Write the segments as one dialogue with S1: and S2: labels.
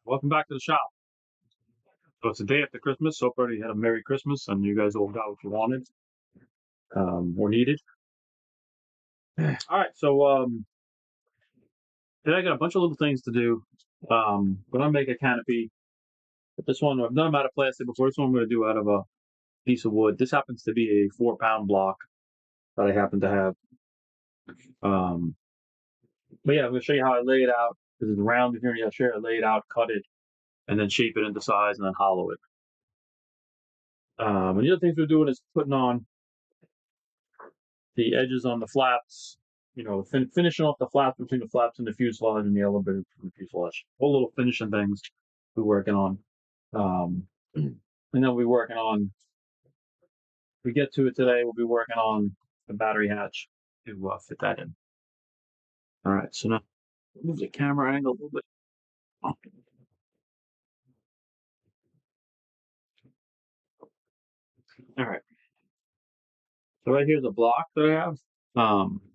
S1: Welcome back to the shop. So it's the day after Christmas. So far, you had a Merry Christmas, and you guys all got what you wanted or needed. All right. So today I got a bunch of little things to do. We're gonna make a canopy. But this one I've done them out of plastic before. This one I'm gonna do out of a piece of wood. This happens to be a 4 pound block that I happen to have. Um, but yeah, I'm gonna show you how I lay it out. Because it's round here. I'll show you how I lay it out, cut it, and then shape it into size, and then hollow it. And the other things we're doing is putting on the edges on the flaps, finishing off the flaps between the flaps and the fuselage and the elevator from the fuselage. All little finishing things we're working on. And then we'll be working on, if we get to it today, we'll be working on the battery hatch to fit that in. All right, so now move the camera angle a little bit. All right, so right here's a block that I have.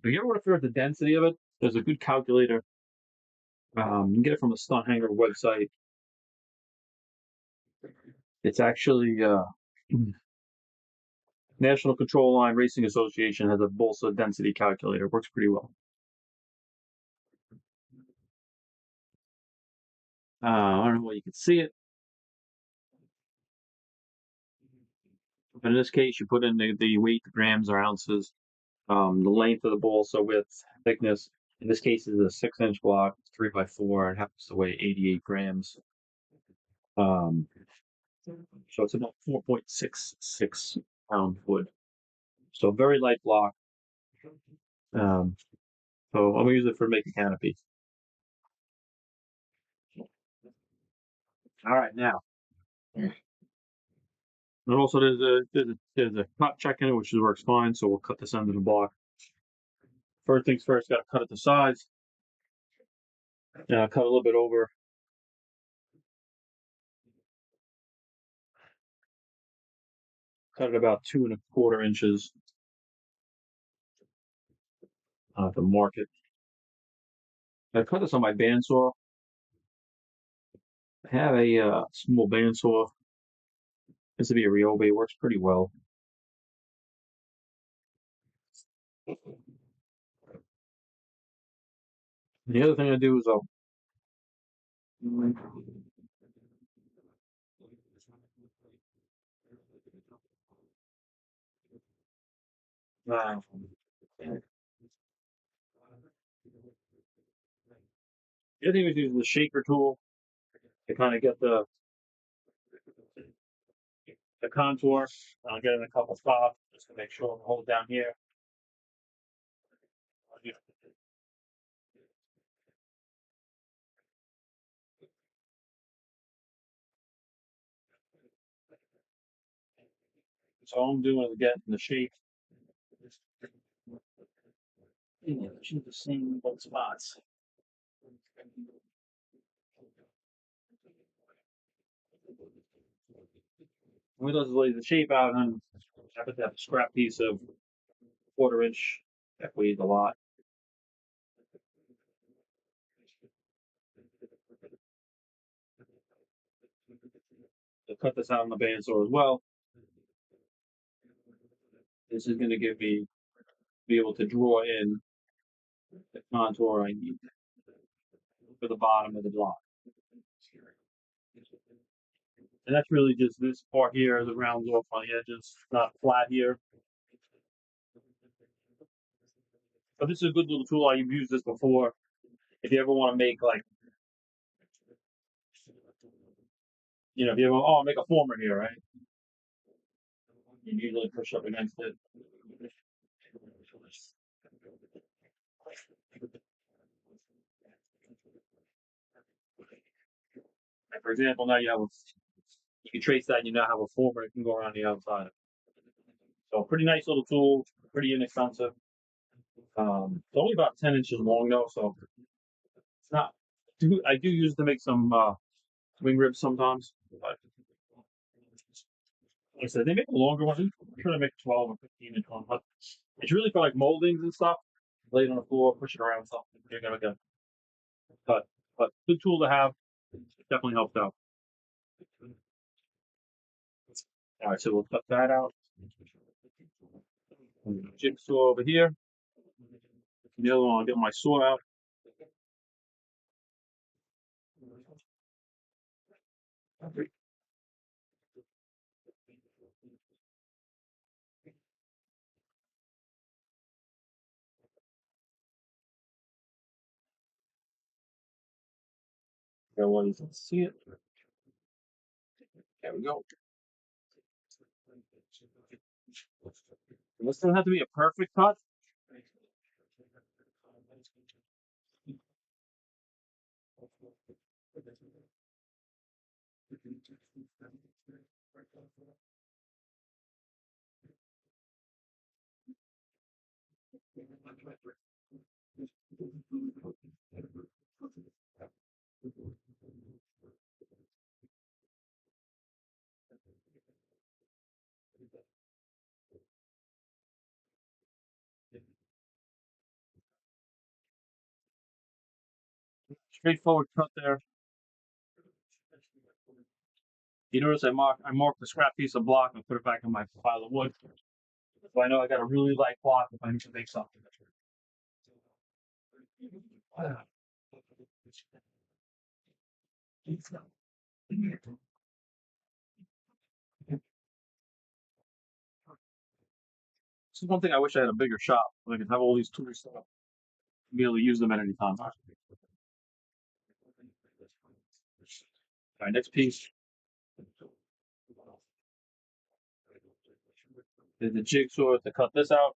S1: If you ever want to figure out the density of it, there's a good calculator. You can get it from the Stunt Hanger website. It's actually National Control Line Racing Association has a Bolsa density calculator. It works pretty well. I don't know if you can see it, but in this case, you put in the weight, the grams or ounces, the length of the Bolsa, width, thickness. In this case, it's a 6-inch block, 3x4, and happens to weigh 88 grams. Um, so it's about 4.66 pound wood. So very light block. Um, so I'm gonna use it for making canopy. All right, now. And also there's a cut check in it, which works fine. So we'll cut this end of the block. First things first, got to cut it to size. Cut a little bit over. Cut it about 2¼ inches to mark it. I cut this on my bandsaw. I have a small bandsaw. This would be a Ryobi. It works pretty well. And the other thing I do is I'll uh, the other thing is use the shaker tool to kind of get the contour. I'll get in a couple spots just to make sure I hold down here. So all I'm doing is getting the shape. Choose the same both spots. We just lay the shape out and happen to have a scrap piece of 1/4 inch that weighs a lot. To cut this out on the bandsaw as well. This is going to give me be able to draw in the contour I need for the bottom of the block. And that's really just this part here that rounds off on the edges, not flat here. But this is a good little tool. I've used this before. If you ever want to make like, if you ever, make a former here, right? You usually push up against it. Like for example, now you can trace that and you now have a former that can go around the outside. So pretty nice little tool, pretty inexpensive. It's only about 10 inches long though, so it's not. I do use it to make some wing ribs sometimes. But like I said, they make a longer one. I'm sure they make 12 or 15 inch one, but it's really for like moldings and stuff. Lay it on the floor, push it around, stuff. You're gonna get cut. But good tool to have. Definitely helped out. All right, so we'll cut that out. Jigsaw over here. The other one, I'll get my saw out. That one, you can see it. There we go. This doesn't have to be a perfect cut. Straightforward cut there. You notice I marked the scrap piece of block and put it back in my pile of wood. So I know I got a really light block if I need to make something. This is one thing I wish I had a bigger shop. So I could have all these tools set up and be able to use them at any time. All right, next piece is the jigsaw to cut this out.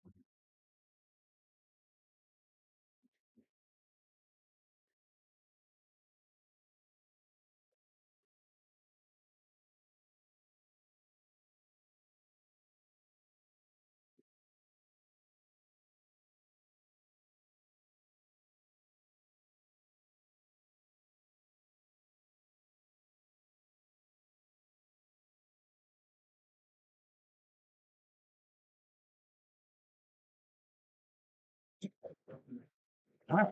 S1: All right.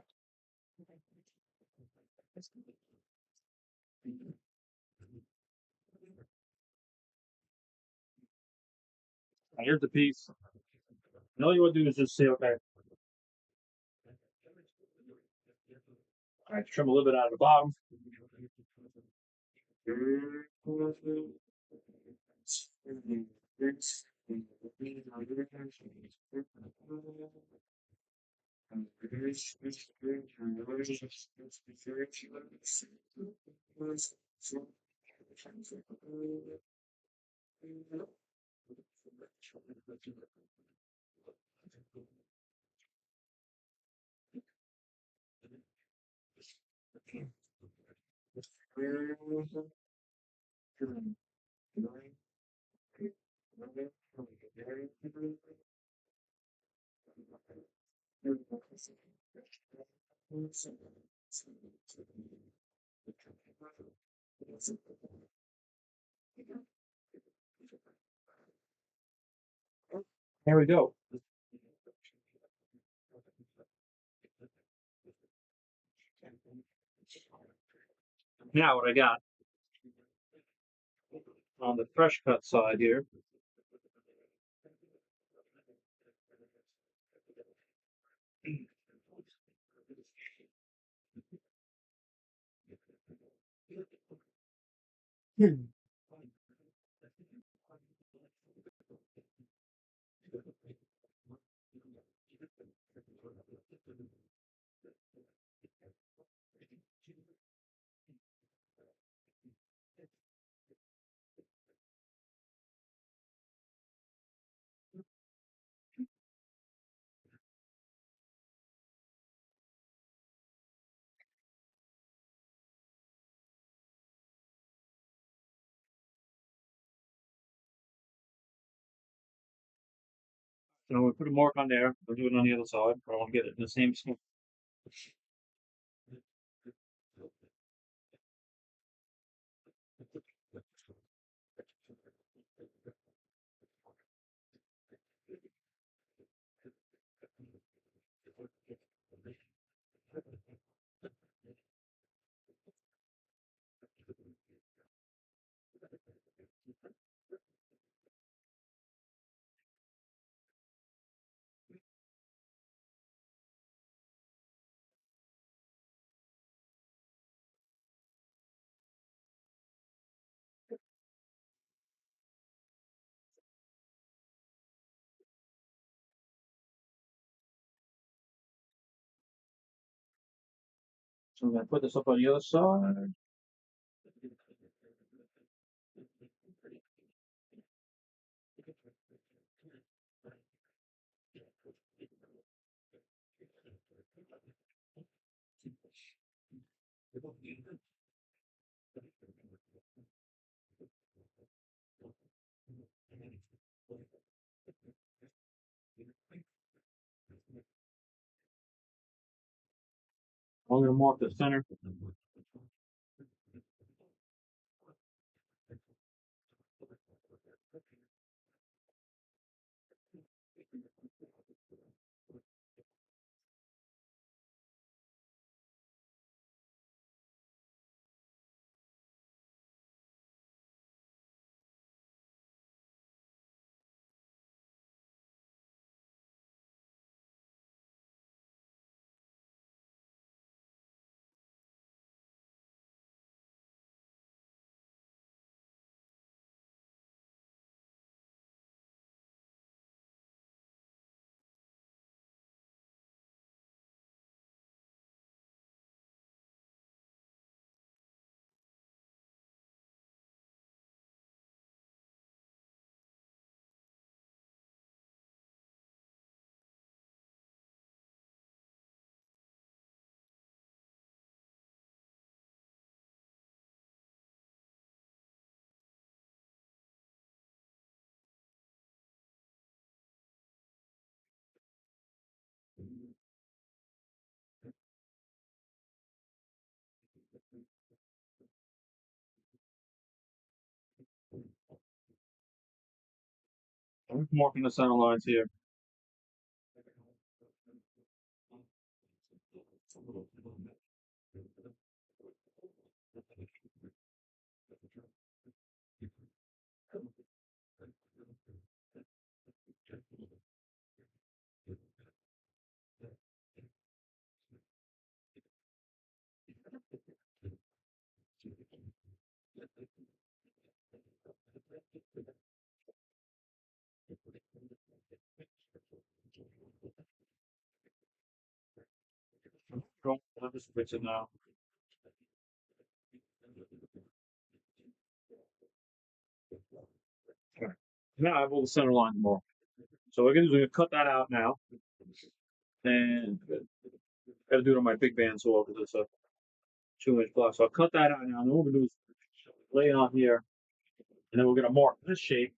S1: Now here's the piece. And all you want to do is just say, okay, all right, trim a little bit out of the bottom. There we go. Now what I got on the fresh cut side here. So we put a mark on there. We'll do it on the other side. I want to get it in the same spot. So I'm going to put this up on the other side. I'm going to mark the center. I'm marking the center lines here. Go. I'll just switch it now. Okay. Now I have all the center lines marked. So what we're going to cut that out now. And got to do it on my big bandsaw because it's a 2-inch block. So I'll cut that out now. And then what we're going to do is lay it on here. And then we're going to mark this shape.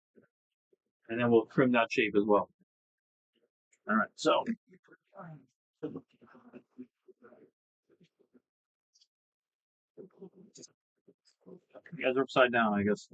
S1: And then we'll trim that shape as well. All right. So you guys are upside down, I guess.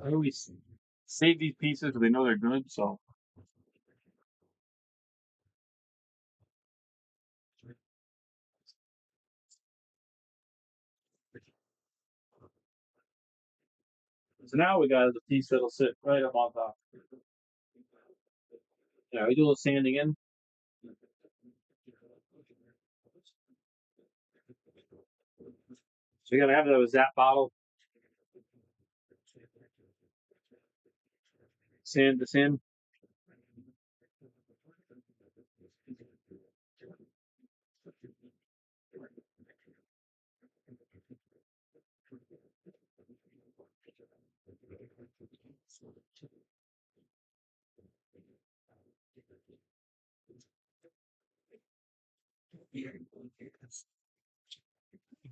S1: I always save these pieces because they know they're good. So now we got the piece that'll sit right up on top. Yeah, we do a little sanding in. So you gotta have that zap bottle, sand this in.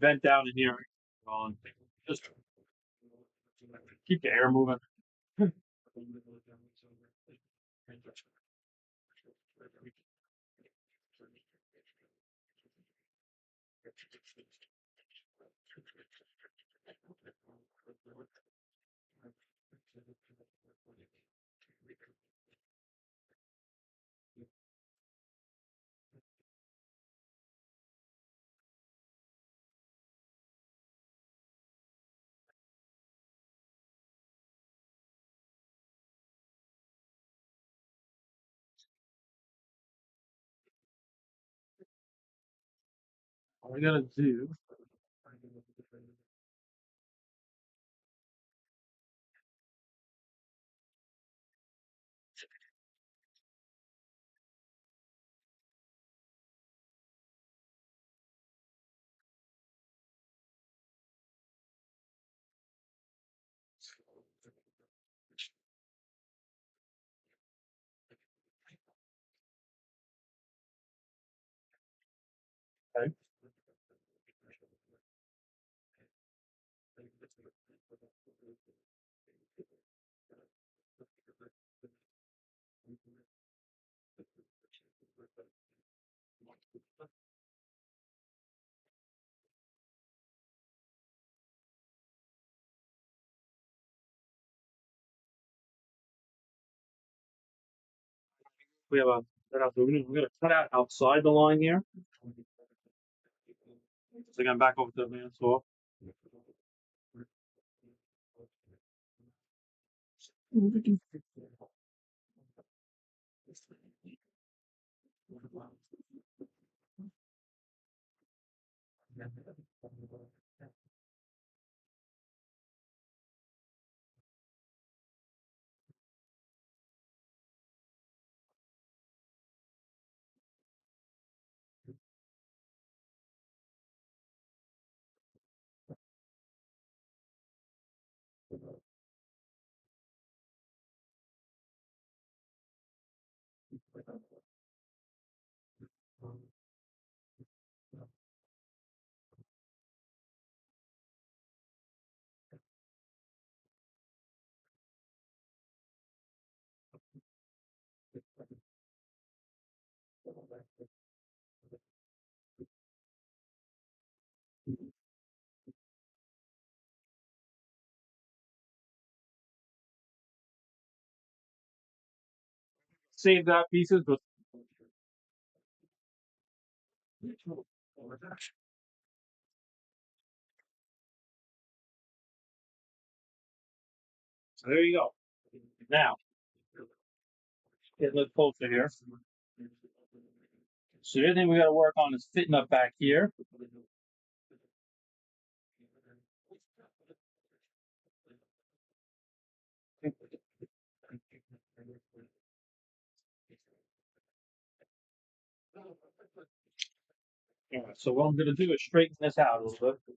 S1: Vent down in here. Just keep the air moving. All we gotta do. Okay. We have a we're gonna cut out outside the line here. So again, back over to the man saw. Save that pieces, but so there you go. Now get a little closer here. So the other thing we got to work on is fitting up back here. All right, so what I'm going to do is straighten this out a little bit.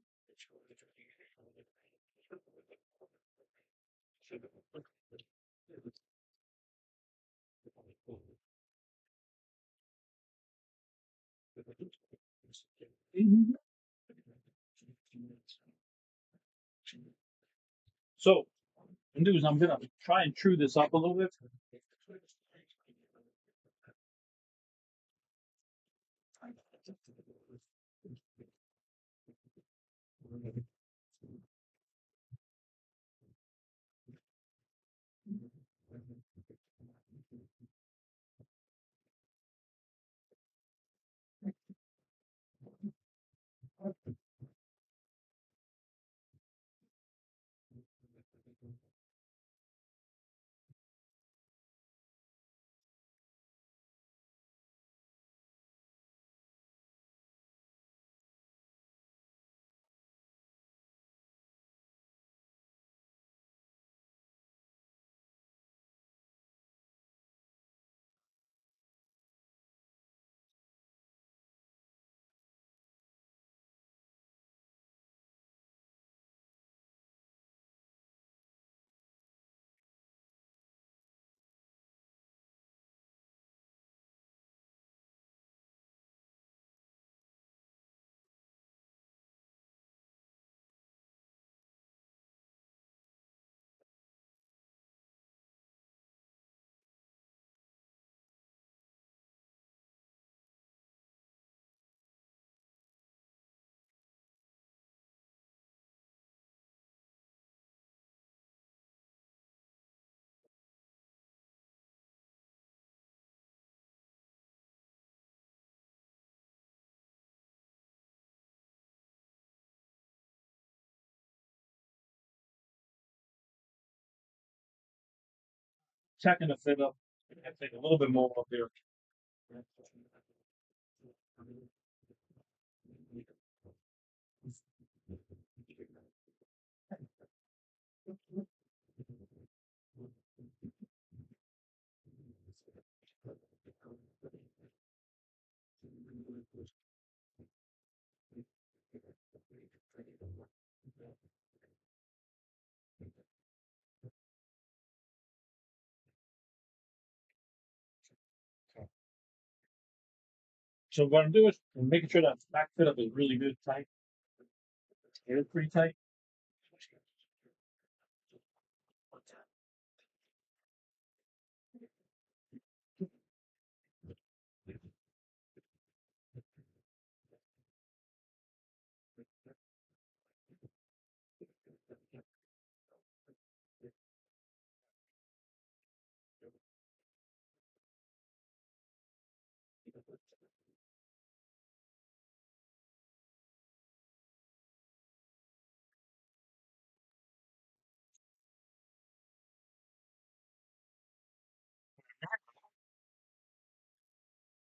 S1: So what I'm gonna do is I'm going to try and true this up a little bit. checking the fit up. I take a little bit more up there. So what I'm doing is I'm making sure that back fit up is really good, tight. It is pretty tight.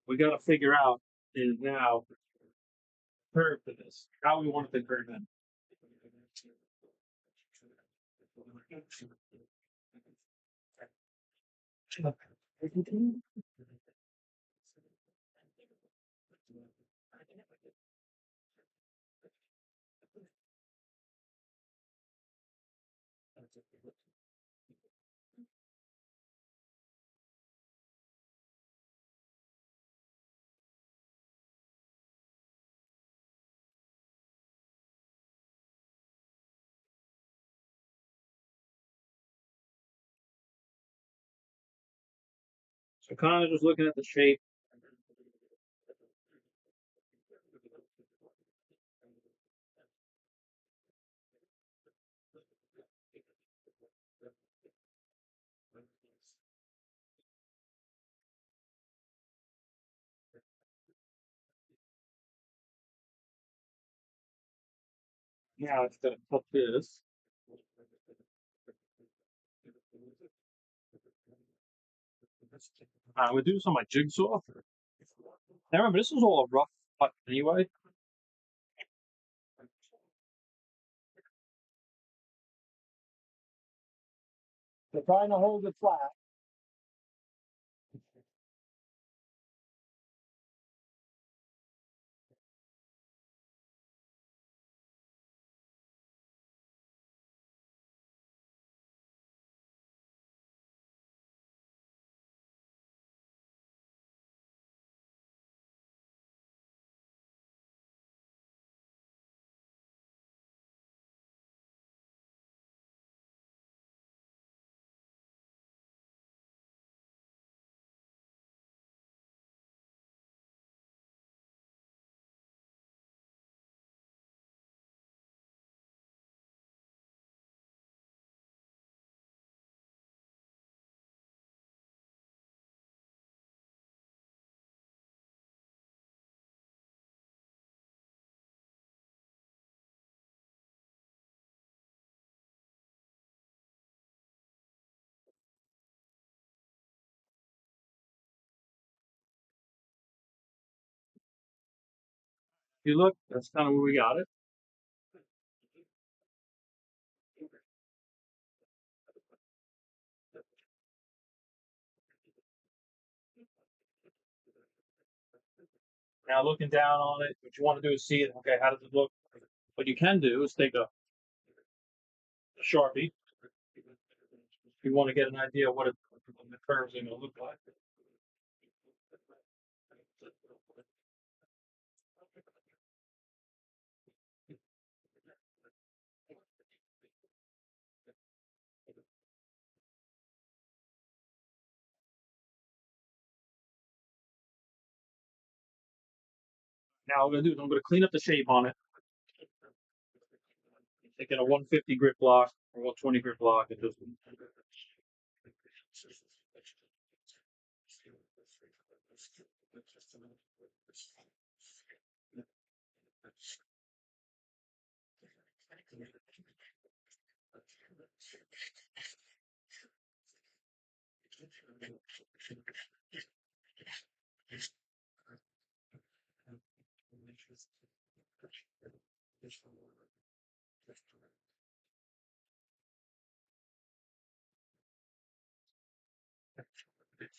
S1: We got to figure out is now curve to this. How we want it to curve in. So kind of just looking at the shape. Now it's going to cut this. We do this on my jigsaw. Now remember, this is all a rough cut anyway. So trying to hold it flat. If you look, that's kind of where we got it. Now looking down on it, what you want to do is see it. Okay, how does it look? What you can do is take a Sharpie. If you want to get an idea of what the curves are going to look like. Now what I'm going to do is I'm going to clean up the shape on it. Taking a 150 grit block or 120 grit block and just What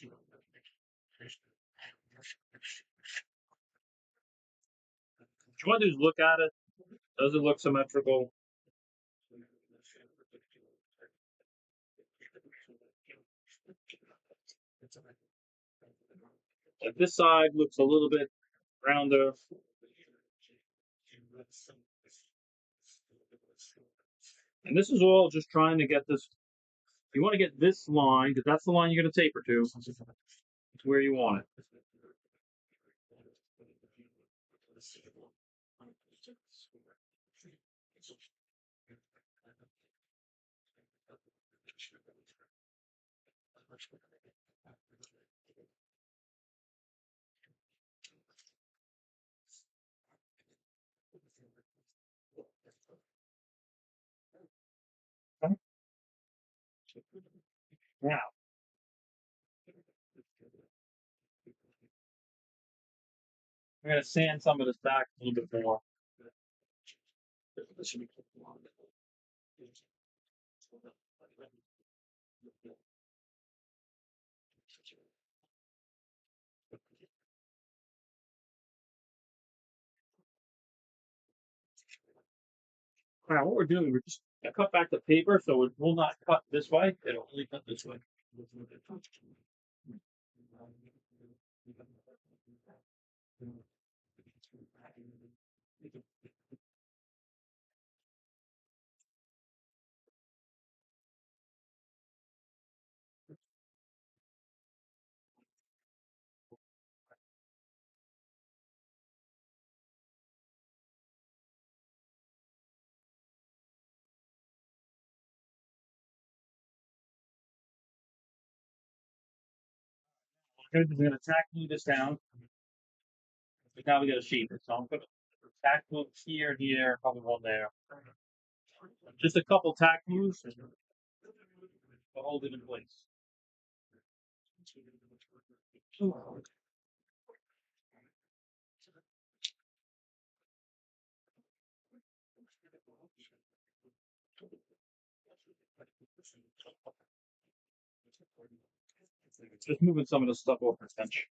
S1: you want to do is look at it. Does it look symmetrical? Like this side looks a little bit rounder. And this is all just trying to get this. You want to get this line, because that's the line you're going to taper to. It's where you want it. Now, I'm going to sand some of this back a little bit more. Now, what we're doing, we're just going to cut back the paper so it will not cut this way. It'll only cut this way. We're going to tack glue this down. But now we got to shape it. So I'm going to tack glue here, here, probably one there. Just a couple tack glues to hold it in place. Just moving some of the stuff off the bench.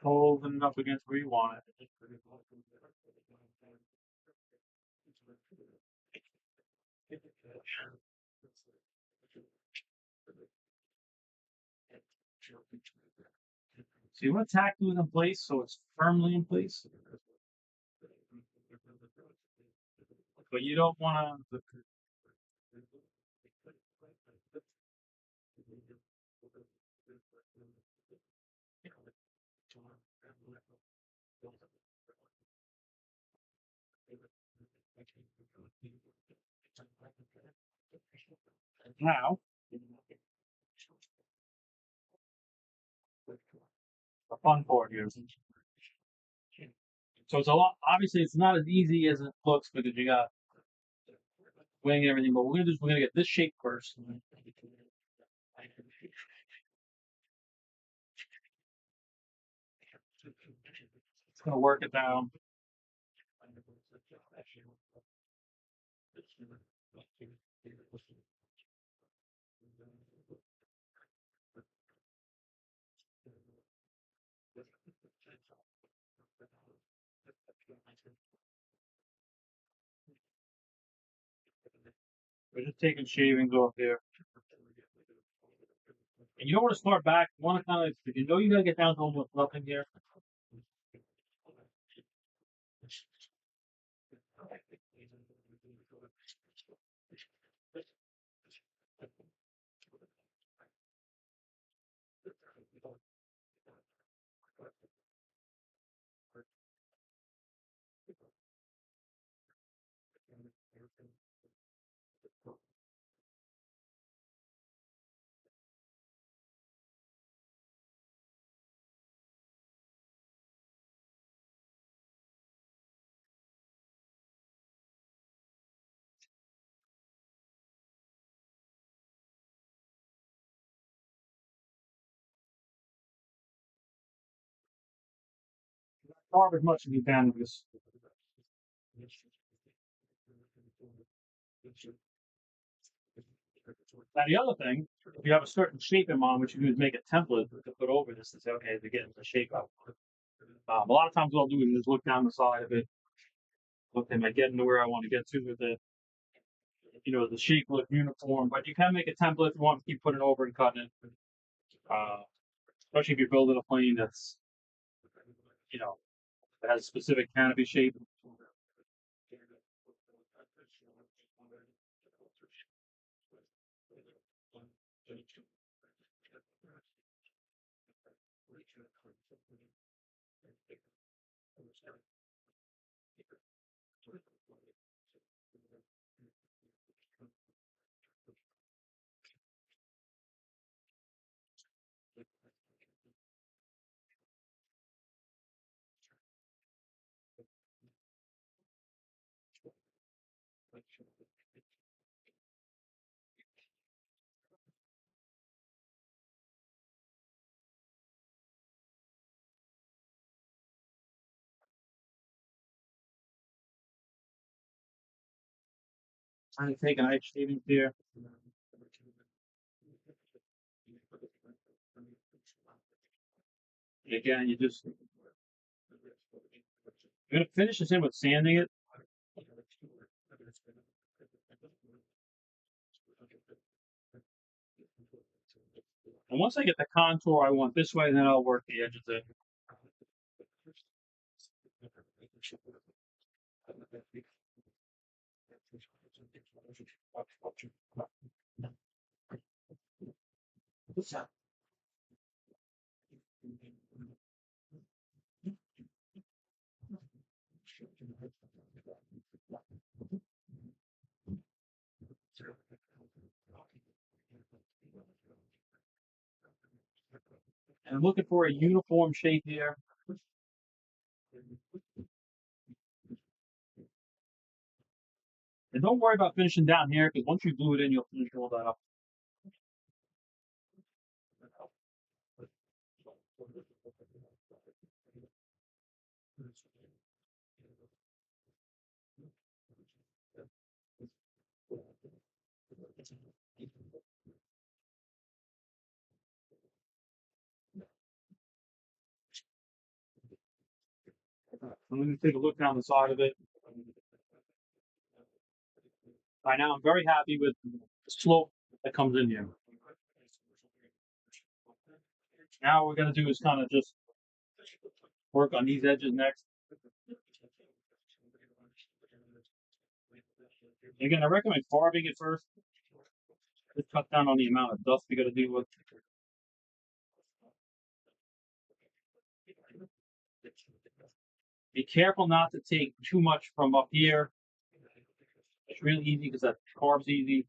S1: Holding it up against where you want it. So you want to tack glue it in place so it's firmly in place. But you don't want to. Now, the fun part here. So it's a lot. Obviously, it's not as easy as it looks because you got wing and everything. But we're gonna do is we're gonna get this shape first. It's gonna work it down. We're just taking shavings off here. And you don't want to start back. You want to kind of, you know, you gotta get down to almost nothing here. carve as much as you can with this. Now the other thing, if you have a certain shape in mind, what you do is make a template to put over this to say, okay, to get the shape out. A lot of times what I'll do is just look down the side of it. Look, am I getting to where I want to get to with it? The shape look uniform, but you can make a template if you want to keep putting it over and cutting it. Uh, Especially if you're building a plane you know, that has a specific canopy shape. Trying to take an ice shavings here. And again, you're gonna finish this in with sanding it. And once I get the contour I want this way, then I'll work the edges in. And I'm looking for a uniform shape here. And don't worry about finishing down here, because once you glue it in, you'll finish all that up. I'm going to take a look down the side of it. By now, I'm very happy with the slope that comes in here. Now, what we're going to do is kind of just work on these edges next. Again, I recommend carving it first. Just cut down on the amount of dust we got to deal with. Be careful not to take too much from up here. It's really easy because that carves easy.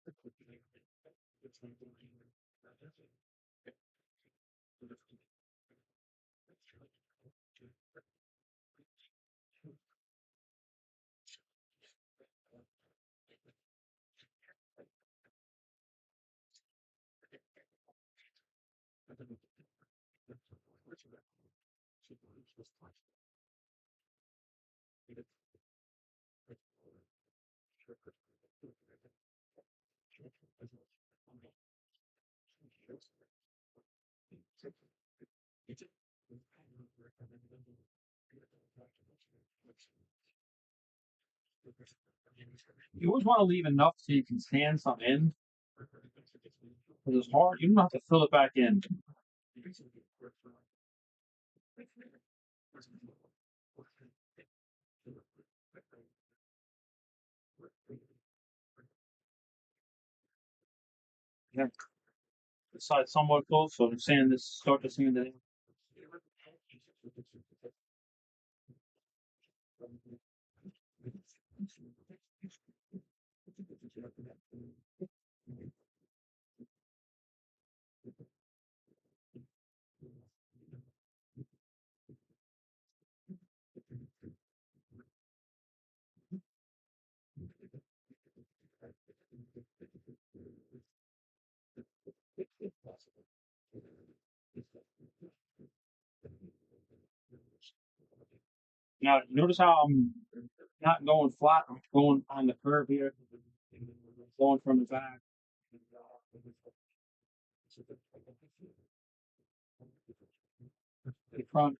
S1: You always want to leave enough so you can sand some in. Because it's hard. You don't have to fill it back in. Yeah. The side's somewhat close, so sand this, start to sand it in. Now, notice how I'm not going flat. I'm going on the curve here, going from the back, the front.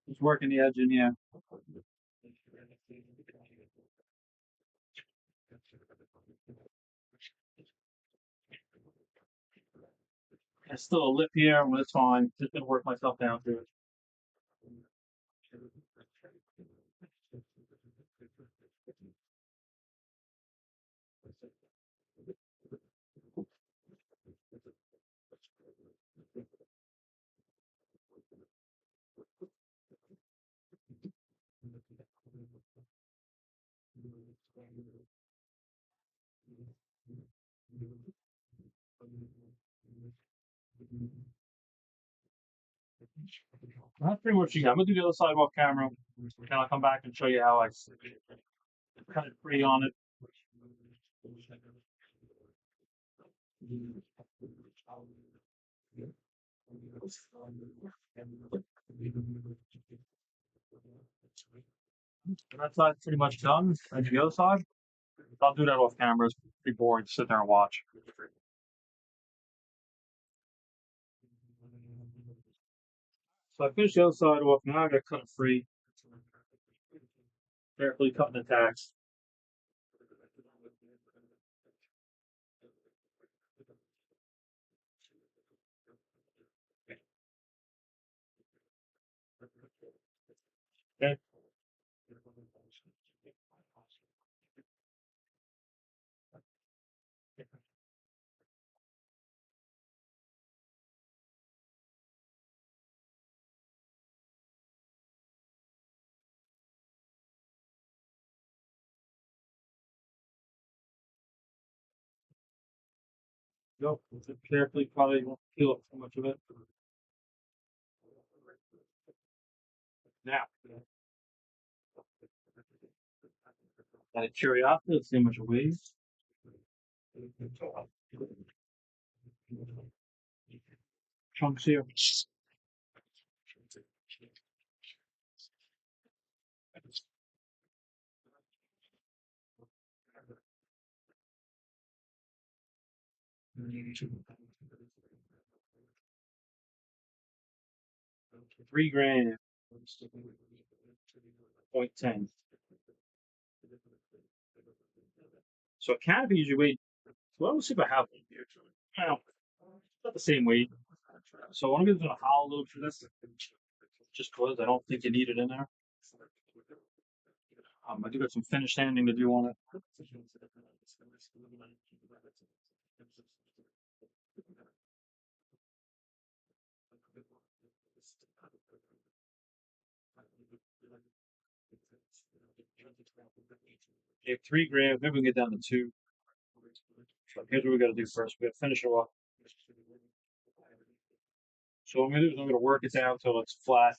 S1: Just working the edge in here. There's still a lip here, but it's fine. Just gonna work myself down through it. That's pretty much it. I'm gonna do the other side off camera, and I'll come back and show you how I cut it free on it. And that side's pretty much done. And the other side, I'll do that off camera. It's pretty boring to sit there and watch. So I finished the other side off. Now I gotta cut it free. Carefully cutting the tacks. Okay. Go. Carefully, probably won't peel up too much of it. Now, out of curiosity, let's see how much it weighs. Chunks here. 3 grams. 0.10. So a canopy usually weighs. Well, let's see if I have one here. Well, it's not the same weight. So I'm gonna hollow load for this, just because I don't think you need it in there. I do got some finish sanding to do on it. Okay, 3 grams. Maybe we can get down to 2. So here's what we got to do first. We got to finish it off. So what I'm gonna do is I'm gonna work it down until it's flat.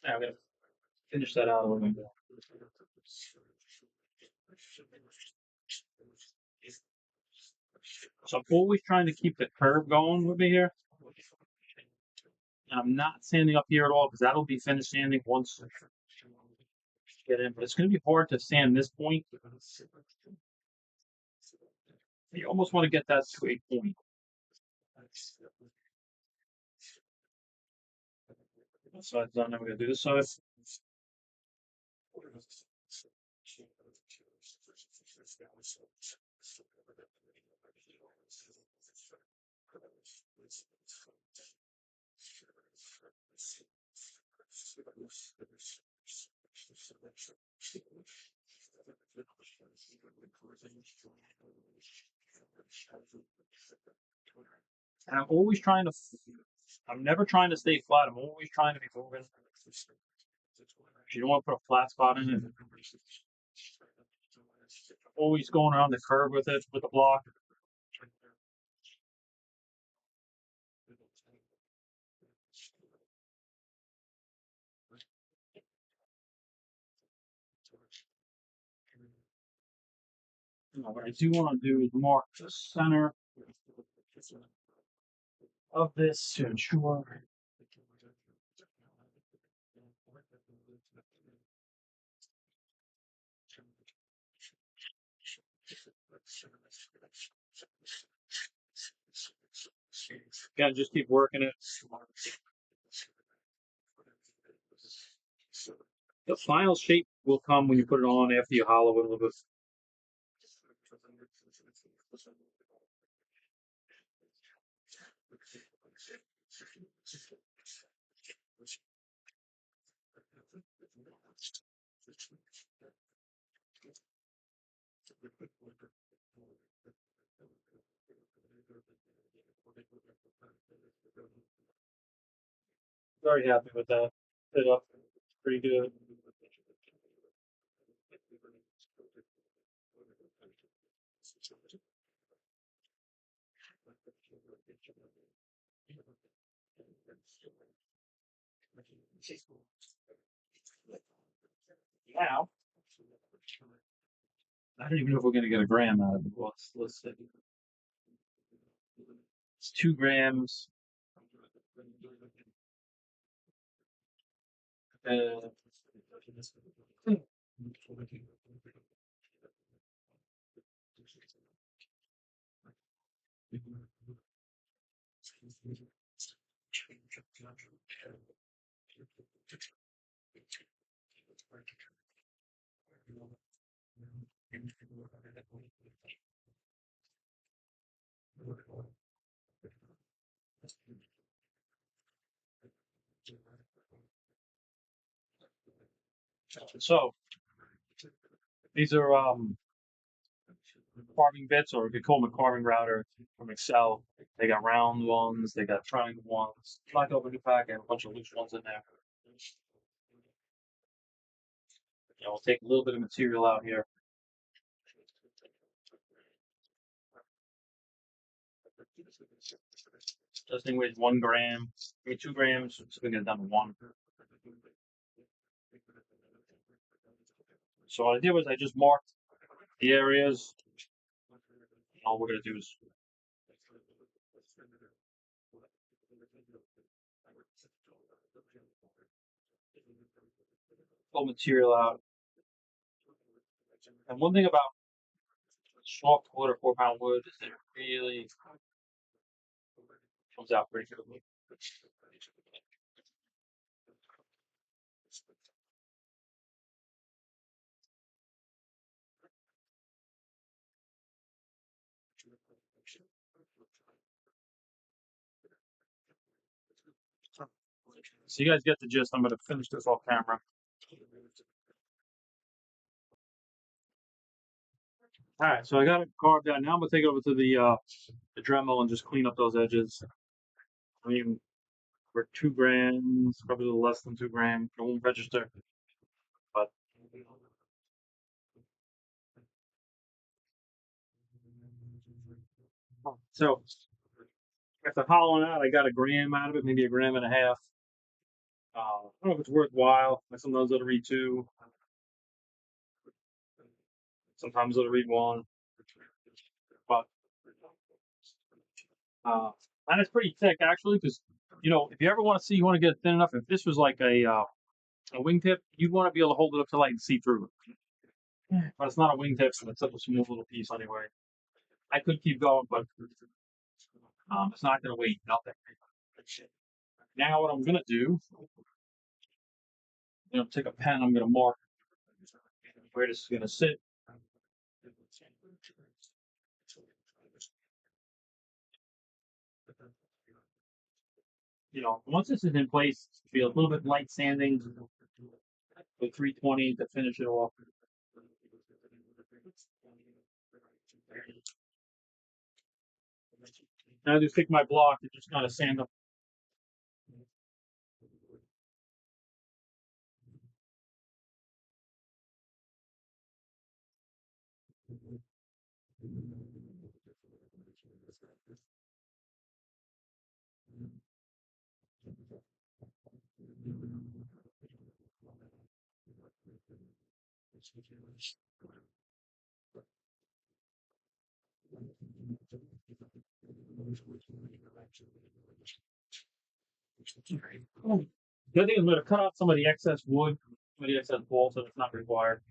S1: Yeah, I'm gonna finish that out a little bit. So I'm always trying to keep the curve going with me here. And I'm not sanding up here at all because that'll be finished sanding once I get in. But it's going to be hard to sand this point. You almost want to get that to a point. This side's done. Now we're going to do this side. And I'm always trying to, I'm never trying to stay flat. I'm always trying to be moving. You don't want to put a flat spot in it. Always going around the curve with it, with the block. What I do want to do is mark the center of this to ensure. Again, just keep working it. The final shape will come when you put it on after you hollow it a little bit. Very happy with that. Fit up pretty good. Now, I don't even know if we're going to get a gram out of it. Let's see. It's 2 grams. Uh, so these are carving bits, or if you call them a carving router from Excel. They got round ones, they got triangle ones. Like open the pack, and a bunch of loose ones in there. We'll take a little bit of material out here. This thing weighs 1 gram, 2 grams, so we get it down to 1. So what I did was I just marked the areas. All we're going to do is pull material out. And one thing about soft wood or 4-pound wood is that it really comes out pretty quickly. So you guys get the gist. I'm going to finish this off camera. All right, so I got it carved out. Now I'm gonna take it over to the Dremel and just clean up those edges. I mean, we're 2 grams, probably a little less than 2 grams. It won't register, but so after hollowing out, I got a gram out of it, maybe a gram and a half. I don't know if it's worthwhile. Like sometimes it'll read 2, sometimes it'll read 1, but uh, and it's pretty thick actually, because if you ever want to see, you want to get it thin enough. If this was like a wingtip, you'd want to be able to hold it up to light and see through it. But it's not a wingtip, so it's such a small little piece anyway. I could keep going, but it's not going to weigh nothing. Now what I'm going to do, take a pen. I'm going to mark where this is going to sit. Once this is in place, be a little bit light sanding with 320 to finish it off. Now I just take my block and just kind of sand up. The other thing is I'm going to cut out some of the excess wood, some of the excess bolts that it's not required.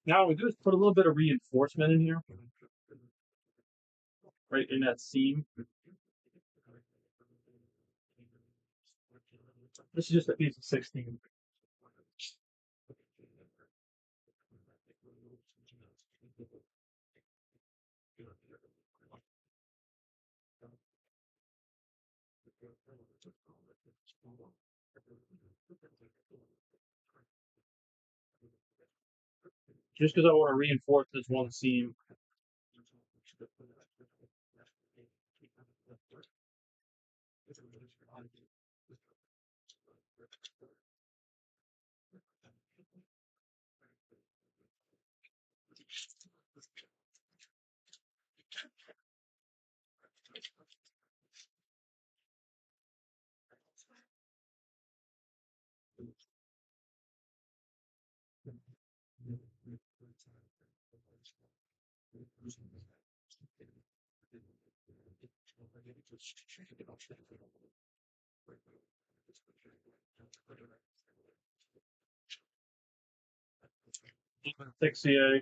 S1: Now what we do is put a little bit of reinforcement in here, right in that seam. This is just a piece of 16. Just because I want to reinforce this one seam. Thick CA.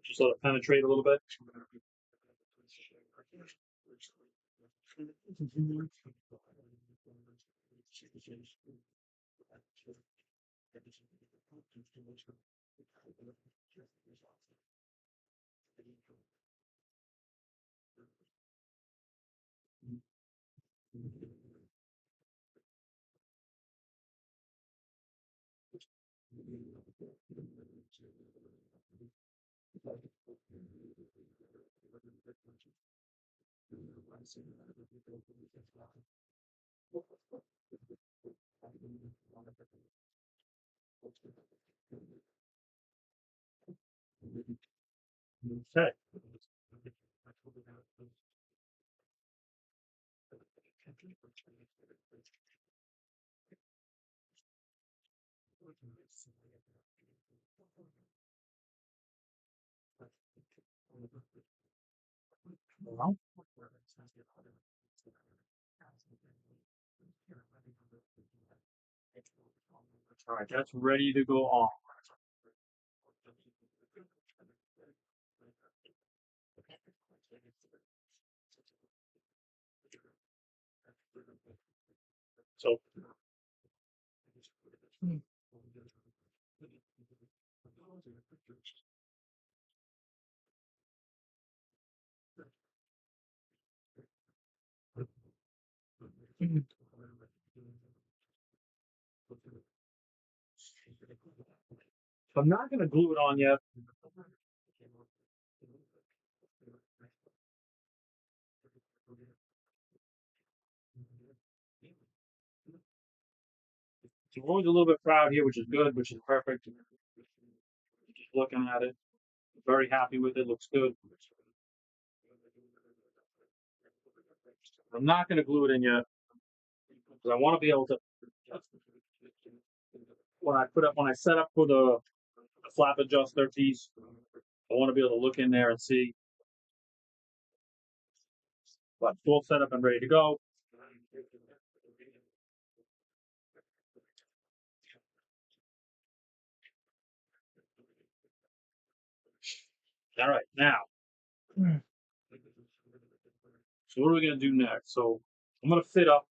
S1: Just let it penetrate a little bit. Okay. Well, All right, that's ready to go on. So I'm not going to glue it on yet. So we're always a little bit proud here, which is good, which is perfect. Just looking at it, very happy with it. Looks good. I'm not going to glue it in yet because I want to be able to when I set up for the flap adjuster piece. I want to be able to look in there and see what's all set up and ready to go. All right, now. So what are we going to do next? So I'm going to fit up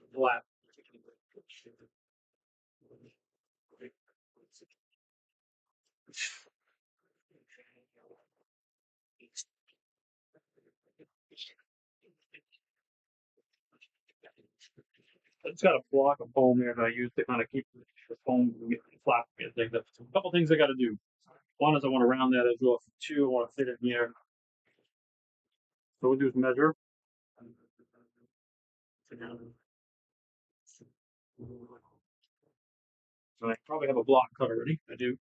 S1: the flap. It's got a block of foam here that I use to kind of keep the foam from getting flap. A couple things I got to do. One is I want to round that edge off. Two, I want to fit it in here. So we'll do is measure. So I probably have a block cut already. I do.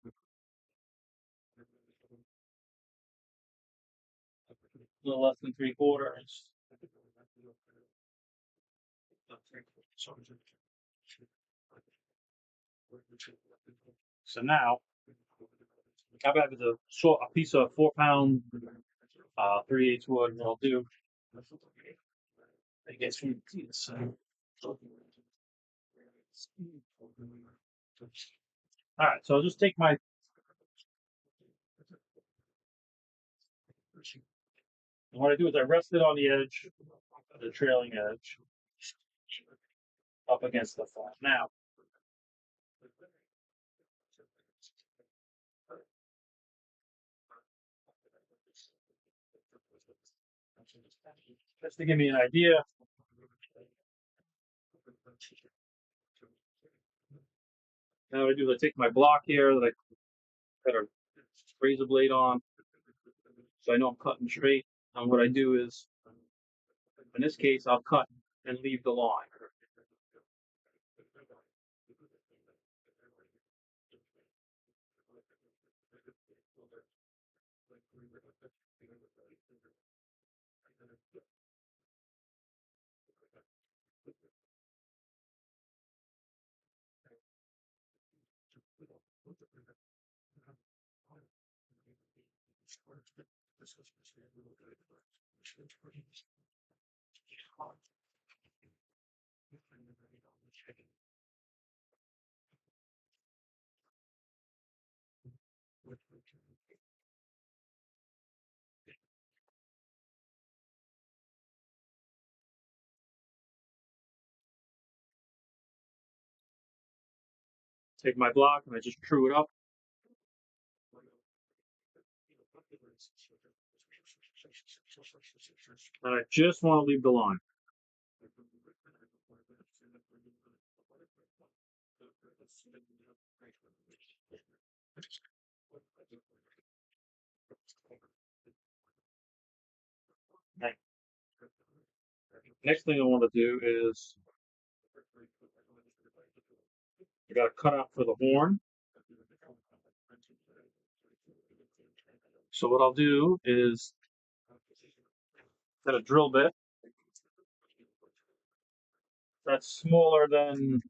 S1: A little less than 3/4. So now, I have a piece of 4 pound 3/8 wood. And what I'll do, I guess you can see this. All right, so I'll just take my. What I do is I rest it on the edge, the trailing edge, up against the flap. Now, just to give me an idea, now what I do is I take my block here that I got a razor blade on, so I know I'm cutting straight. And what I do is, in this case, I'll cut and leave the line. Take my block and I just true it up. And I just want to leave the line. Next thing I want to do is I got to cut out for the horn. So what I'll do is get a drill bit that's smaller than, in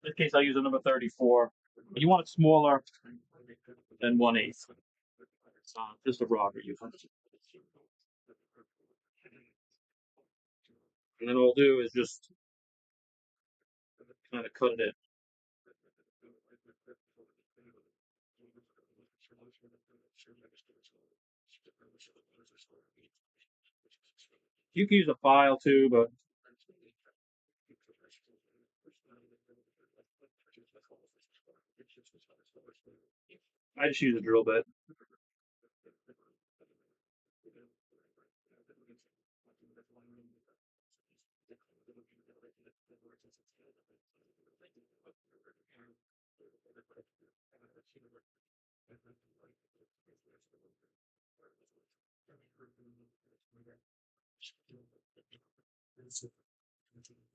S1: this case I'll use a number 34. But you want it smaller than 1/8. Just a rod we're using. And then all I'll do is just kind of cut it in. You can use a file too, but I just use a drill bit.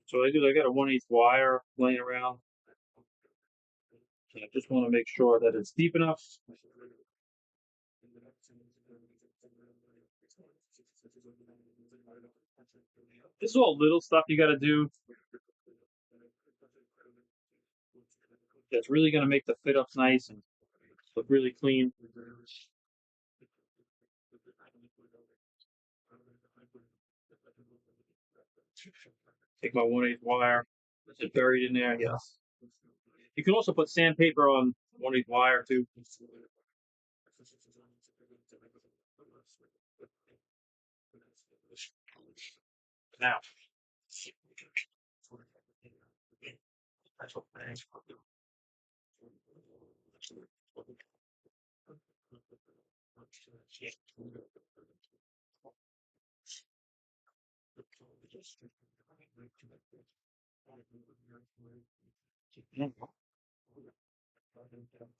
S1: So I got a 1/8 wire laying around. And I just want to make sure that it's deep enough. This is all little stuff you got to do. That's really going to make the fit up nice and look really clean. Take my 1/8 wire. Is it buried in there? Yes. You can also put sandpaper on 1/8 wire too. Now,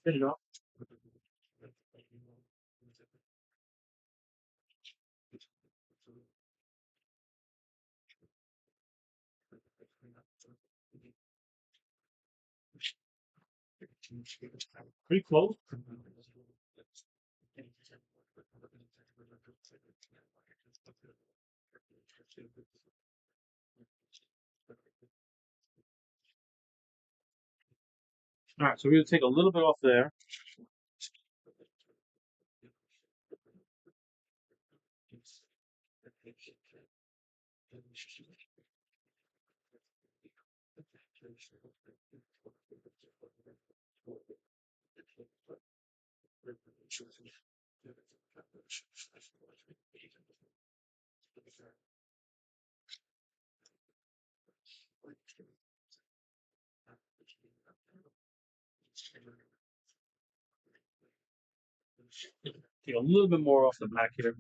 S1: fit it up. Pretty close. All right, so we're going to take a little bit off there. Take a little bit more off the back here.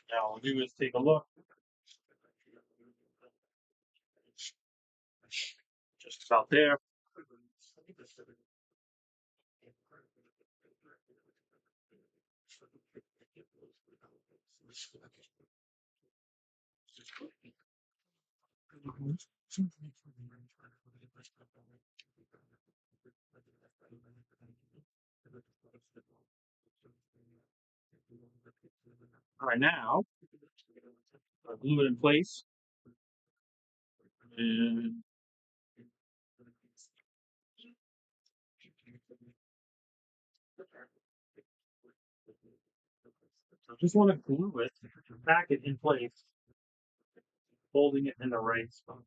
S1: Now we'll do is take a look. Just about there. All right, now I'll glue it in place. And I just want to glue it, back it in place, holding it in the right spot.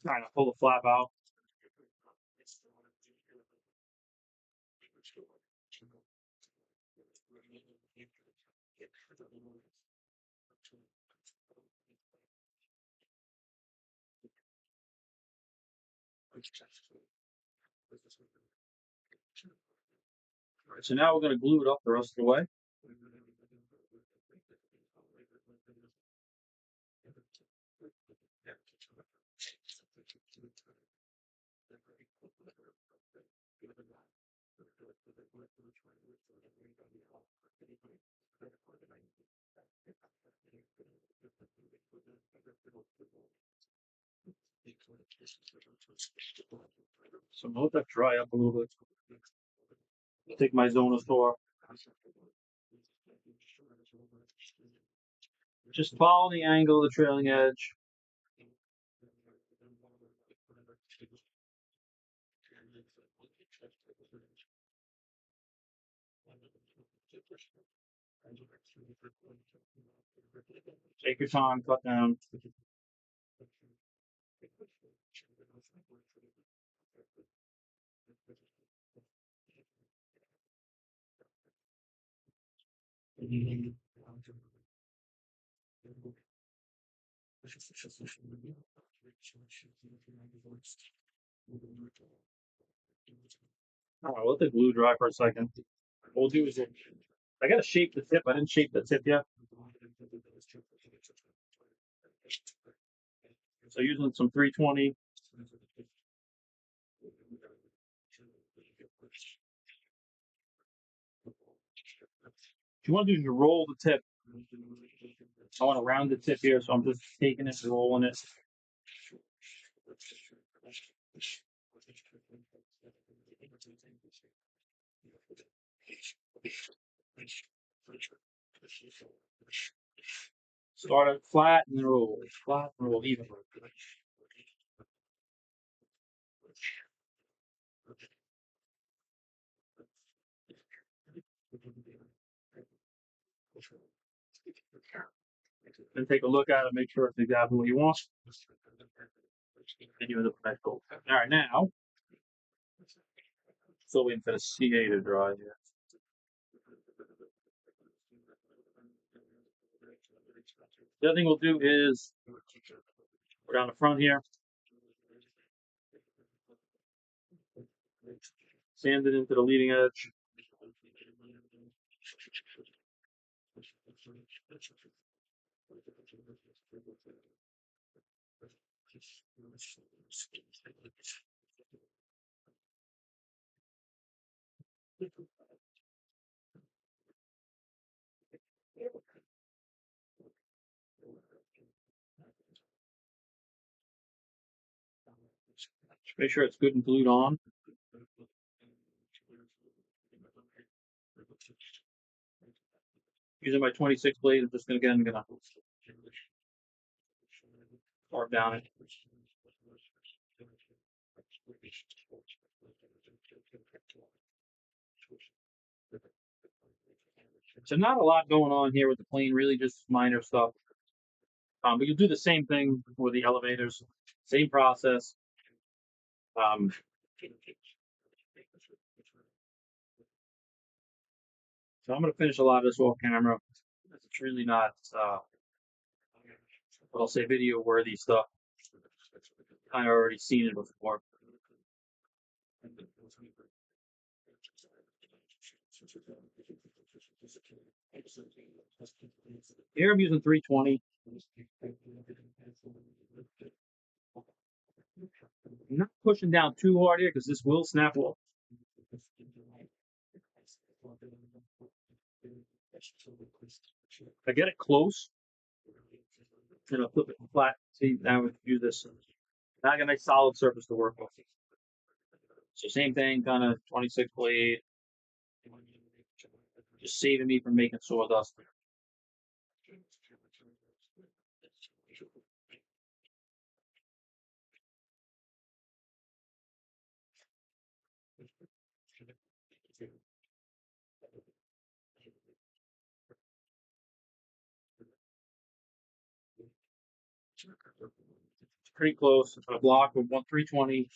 S1: Trying to pull the flap out. Alright, so now we're going to glue it up the rest of the way. So I'm gonna let that dry up a little bit. Take my zona store. Just follow the angle of the trailing edge. Take your time, cut down. Alright, let the glue dry for a second. What we'll do is I gotta shape the tip. I didn't shape the tip yet. So using some 320. What you want to do is you roll the tip. I want to round the tip here, so I'm just taking it and rolling it. Start it flat and then roll. Flat and roll evenly. Then take a look at it, make sure it's exactly what you want. And you end up with that gold. All right, now, still waiting for the CA to dry here. The other thing we'll do is go down the front here, sand it into the leading edge. Make sure it's good and glued on. Using my 26 blade, I'm just gonna carve down it. So not a lot going on here with the plane, really just minor stuff. But you'll do the same thing with the elevators, same process. Um, so I'm going to finish a lot of this off camera. It's really not, what I'll say, video worthy stuff. I've already seen it before. Here I'm using 320. I'm not pushing down too hard here because this will snap off. If I get it close, and I'll flip it flat. See, now we can do this. Now I got a nice solid surface to work with. So same thing, kind of 26 blade. Just saving me from making sawdust. It's pretty close. A block with 320.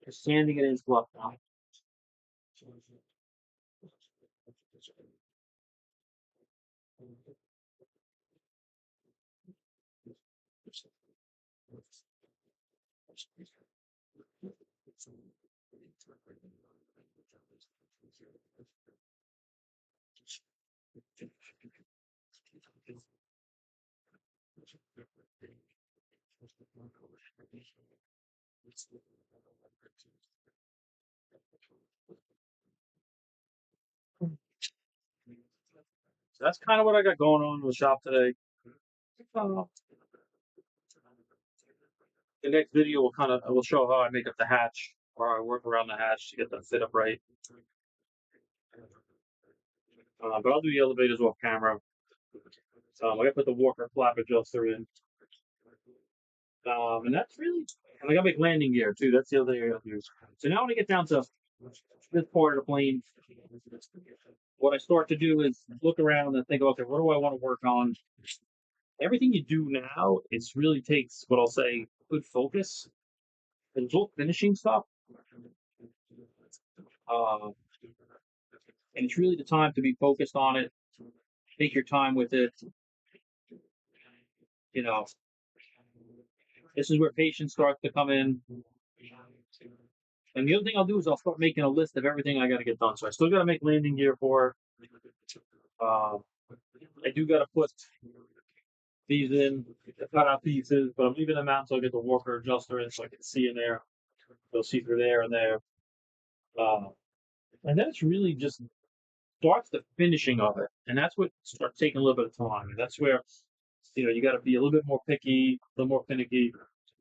S1: Just sanding it in fluff now. So that's kind of what I got going on in the shop today. Uh, the next video will show how I make up the hatch, or I work around the hatch to get the fit up right. But I'll do the elevators off camera. I gotta put the Walker flap adjuster in. And that's really, and I gotta make landing gear too. That's the other thing I gotta do. So now when I get down to this part of the plane, what I start to do is look around and think, okay, what do I want to work on? Everything you do now, it's really takes what I'll say good focus. And it's all finishing stuff. Uh, and it's really the time to be focused on it. Take your time with it. You know, this is where patience starts to come in. And the other thing I'll do is I'll start making a list of everything I got to get done. So I still got to make landing gear for. Uh, I do got to put these in, the cut out pieces, but I'm leaving them out so I get the Walker adjuster in so I can see in there. They'll see through there and there. Uh, and then it's really just starts the finishing of it, and that's what starts taking a little bit of time. And that's where you got to be a little bit more picky, a little more finicky.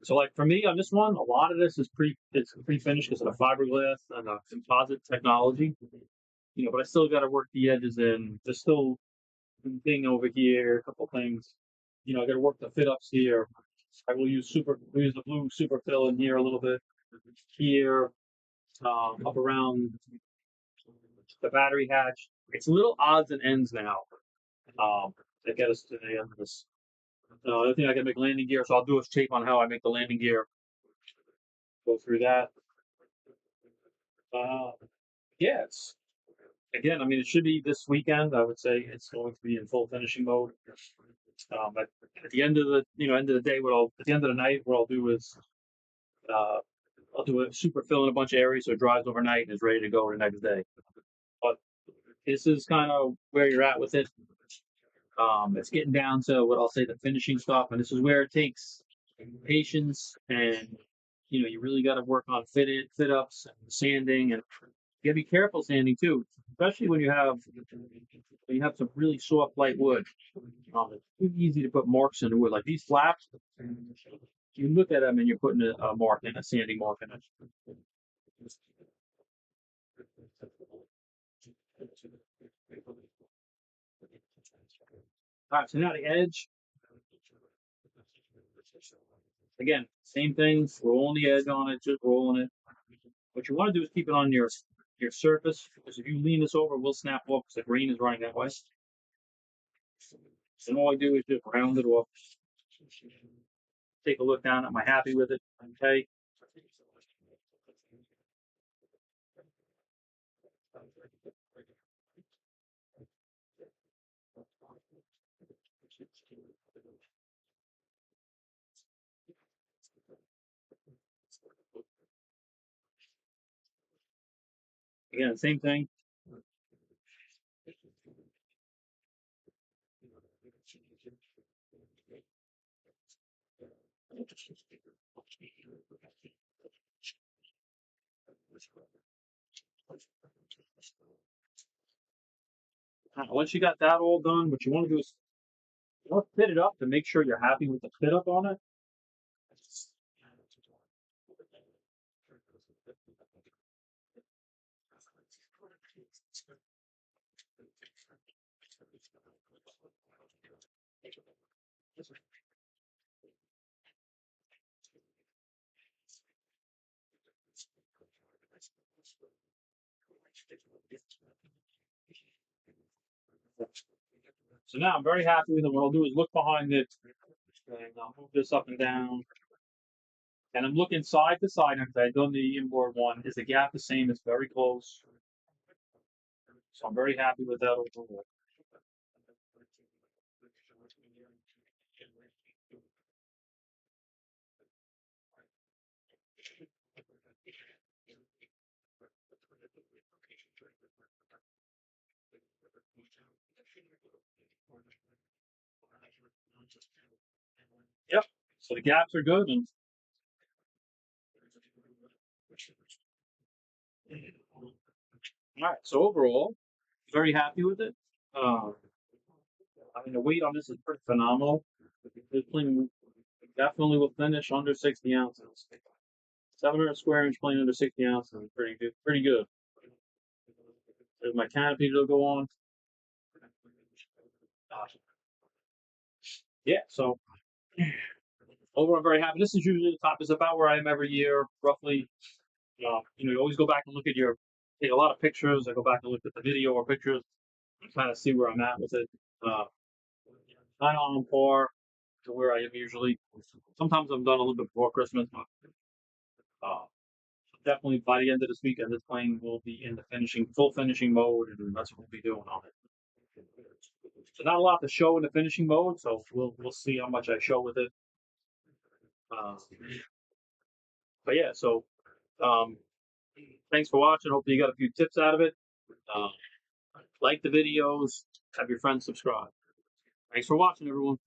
S1: So, like for me on this one, a lot of this is pre-finished because of the fiberglass and the composite technology. But I still got to work the edges in. There's still a thing over here, a couple things. I got to work the fit ups here. I will use the blue super fill in here a little bit. Here, up around the battery hatch. It's little odds and ends now. To get us to the end of this. The other thing I can make landing gear, so I'll do a tape on how I make the landing gear. Go through that. Uh, yeah, again. I mean, it should be this weekend. I would say it's going to be in full finishing mode. At the end of the day, at the end of the night, what I'll do is uh, I'll do a super fill in a bunch of areas so it dries overnight and is ready to go the next day. But this is kind of where you're at with it. It's getting down to what I'll say the finishing stuff, and this is where it takes patience and you really got to work on fit ups and sanding, and you got to be careful sanding too, especially when you have some really soft light wood. It's too easy to put marks in the wood like these flaps. You look at them and you're putting a mark in a sanding mark in it. All right, so now the edge. Again, same thing. Rolling the edge on it, just rolling it. What you want to do is keep it on your surface, because if you lean this over, it will snap off because the grain is running that way. And all I do is just round it off. Take a look down. Am I happy with it? Okay. Again, same thing. Once you got that all done, what you want to do is fit it up to make sure you're happy with the fit up on it. So now I'm very happy with it. What I'll do is look behind it, and I'll move this up and down. And I'm looking side to side after I've done the inboard one. Is the gap the same? It's very close. So I'm very happy with that overall. Yep. So the gaps are good, and All right. So overall, very happy with it. Uh, I mean, the weight on this is pretty phenomenal. This plane definitely will finish under 60 ounces. 700 square inch plane under 60 ounces is pretty good. Pretty good. There's my canopy to go on. Yeah. So overall, I'm very happy. This is usually the top. Is about where I am every year, roughly. You always go back and look at take a lot of pictures. I go back and look at the video or pictures, and kind of see where I'm at with it. Uh, kind of on par to where I am usually. Sometimes I'm done a little bit before Christmas, but uh, definitely by the end of this weekend, this plane will be in the full finishing mode, and that's what we'll be doing on it. So not a lot to show in the finishing mode, so we'll see how much I show with it. Uh, but yeah, so um, thanks for watching. Hopefully you got a few tips out of it. Uh, like the videos, have your friends subscribe. Thanks for watching, everyone.